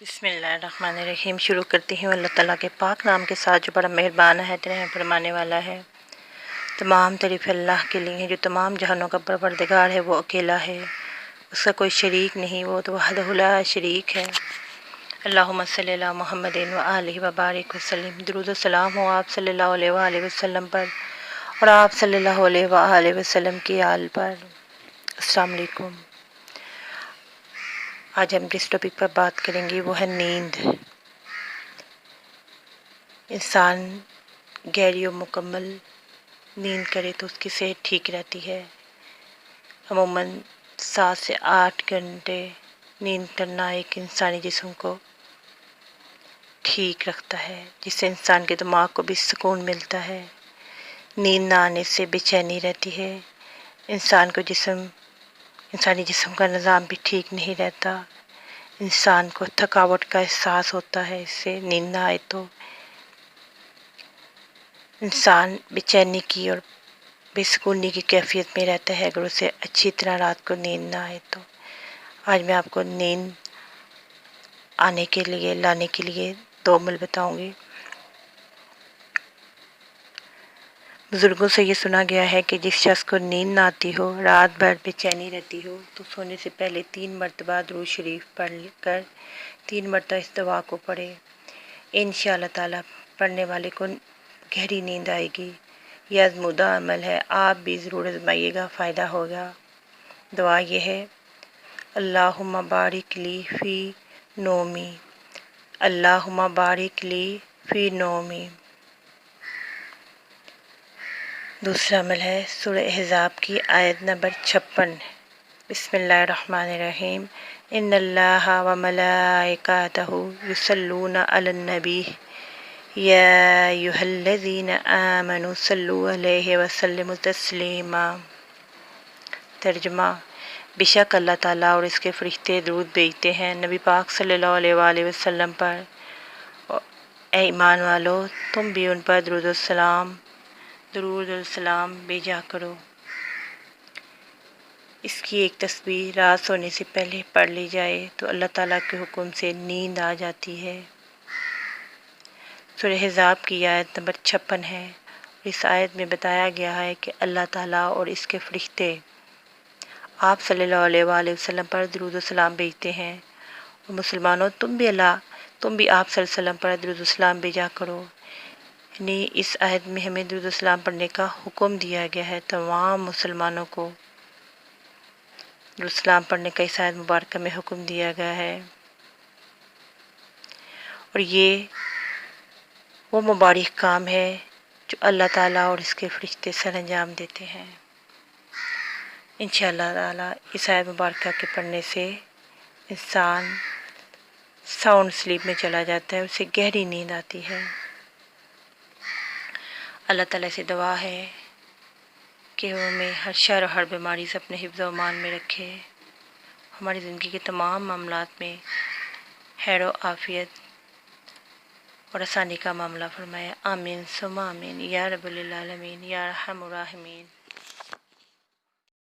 بسم اللہ الرحمن الرحیم۔ شروع کرتی ہوں اللہ تعالیٰ کے پاک نام کے ساتھ جو بڑا مہربان ہے، رحم فرمانے والا ہے۔ تمام تعریف اللہ کے لیے جو تمام جہانوں کا پروردگار ہے، وہ اکیلا ہے، اس کا کوئی شریک نہیں، وہ تو وحدہ لا شریک ہے۔ اللہم صلی علی محمد و آلہ وبارک وسلم۔ درود و سلام ہو آپ صلی اللہ علیہ وآلہ وسلم پر اور آپ صلی اللہ علیہ وآلہ وسلم کی آل پر۔ السلام علیکم۔ آج ہم جس ٹاپک پر بات کریں گے وہ ہے نیند۔ انسان گہری و مکمل نیند کرے تو اس کی صحت ٹھیک رہتی ہے۔ عموماً 7 سے 8 گھنٹے نیند کرنا ایک انسانی جسم کو ٹھیک رکھتا ہے، جس سے انسان کے دماغ کو بھی سکون ملتا ہے۔ نیند نہ آنے سے بے چینی رہتی ہے، انسانی جسم کا نظام بھی ٹھیک نہیں رہتا، انسان کو تھکاوٹ کا احساس ہوتا ہے۔ اس سے نیند نہ آئے تو انسان بے چینی کی اور بے سکونی کی کیفیت میں رہتا ہے اگر اسے اچھی طرح رات کو نیند نہ آئے تو۔ آج میں آپ کو نیند لانے کے لیے 2 عمل بتاؤں گی۔ بزرگوں سے یہ سنا گیا ہے کہ جس شخص کو نیند نہ آتی ہو، رات بھر بے چینی رہتی ہو، تو سونے سے پہلے 3 مرتبہ درود شریف پڑھ کر 3 مرتبہ اس دعا کو پڑھے۔ انشاءاللہ تعالیٰ پڑھنے والے کو گہری نیند آئے گی۔ یہ آزمودہ عمل ہے، آپ بھی ضرور آزمائیے گا، فائدہ ہوگا۔ دعا یہ ہے: اللہم بارک لی فی نومی، اللہم بارک لی فی نومی۔ دوسرا عمل ہے سورہ احزاب کی آیت نمبر 56۔ بسم اللہ الرحمن الرحیم۔ ان اللہ و ملائکتہ یصلون علی النبی یا ایھا الذین آمنوا صلوا علیہ وسلموا تسلیما۔ ترجمہ: بے شک اللہ تعالیٰ اور اس کے فرشتے درود بھیجتے ہیں نبی پاک صلی اللہ علیہ وآلہ وسلم پر۔ اے ایمان والو، تم بھی ان پر درود السلام بھیجا کرو۔ اس کی ایک تسبیح رات سونے سے پہلے پڑھ لی جائے تو اللہ تعالیٰ کے حکم سے نیند آ جاتی ہے۔ سورہ احزاب کی آیت نمبر 56 ہے۔ اس آیت میں بتایا گیا ہے کہ اللہ تعالیٰ اور اس کے فرشتے آپ صلی اللہ علیہ وآلہ وسلم پر درود و سلام بھیجتے ہیں، اور مسلمانوں تم بھی آپ صلی اللہ علیہ وسلم پر درود و سلام بھیجا کرو۔ یعنی اس آیت میں ہمیں درود و سلام پڑھنے کا حکم دیا گیا ہے، تمام مسلمانوں کو درود و سلام پڑھنے کا اس آیت مبارکہ میں حکم دیا گیا ہے، اور یہ وہ مبارک کام ہے جو اللہ تعالیٰ اور اس کے فرشتے سر انجام دیتے ہیں۔ انشاءاللہ تعالیٰ اس آیت مبارکہ کے پڑھنے سے انسان ساؤنڈ سلیپ میں چلا جاتا ہے، اسے گہری نیند آتی ہے۔ اللہ تعالیٰ سے دعا ہے کہ وہ ہمیں ہر شر و ہر بیماری سے اپنے حفظ و امان میں رکھے، ہماری زندگی کے تمام معاملات میں خیر و عافیت اور آسانی کا معاملہ فرمائے۔ آمین ثم آمین یا رب العالمین یا ارحم الراحمین۔